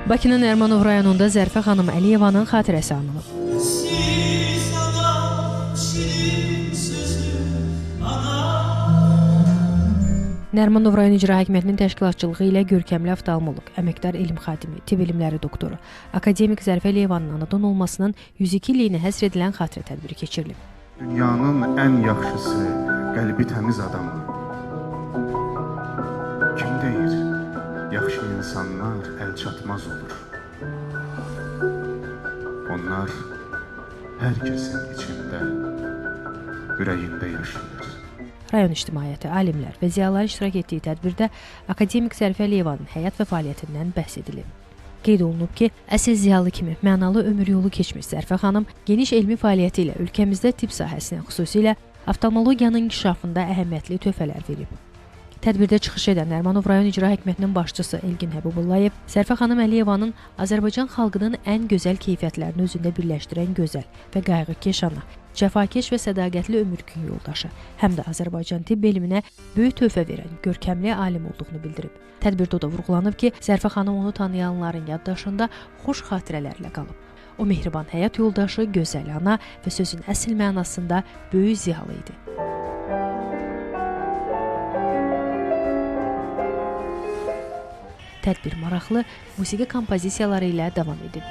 Bakının Nərimanov rayonunda Zərfə xanım Əliyevanın xatirəsi anılıb. Nərimanov rayon İcra Hakimiyyətinin təşkilatçılığı ilə görkəmli oftalmoloq, əməkdar elm xadimi, tibb elmləri doktoru, akademik Zərfə Əliyevanın anadan olmasının 102 illiyinə həsr edilən xatirə tədbiri keçirilib. Dünyanın ən yaxşısı, qəlbi təmiz adamı. Kim deyir, yaxşı insanlar əlçatmaz olur. Onlar hər kəsin içində, ürəyində yaşayır. Rayon ictimaiyyəti, alimlər və ziyalıların iştirak etdiyi tədbirdə akademik Zərfə Əliyevanın həyat və fəaliyyətindən bəhs edilib. Qeyd olunub ki, əsl ziyalı kimi mənalı ömür yolu keçmiş Zərfə xanım geniş elmi fəaliyyəti ilə ölkəmizdə tibb sahəsinə, xüsusilə oftalmologiyanın inkişafında əhəmiyyətli töhfələr verib. Tədbirdə çıxış edən Nərimanov rayon İcra Hakimiyyətinin başçısı Elgin Həbibullayev Zərfə xanım Əliyevanın Azərbaycan xalqının ən gözəl keyfiyyətlərini özündə birləşdirən gözəl və qayğıkeş ana, cəfakeş və sədaqətli ömür gün yoldaşı, həm də Azərbaycan tibb elminə böyük töhfə verən görkəmli alim olduğunu bildirib. Tədbirdə o da vurğulanıb ki, Zərfə xanım onu tanıyanların yaddaşında xoş xatirələrlə qalıb. O mehriban həyat yoldaşı, gözəl ana və sözün əsl mənasında böyük ziyalı idi. Tədbir maraqlı musiqi kompozisiyaları ilə davam edib.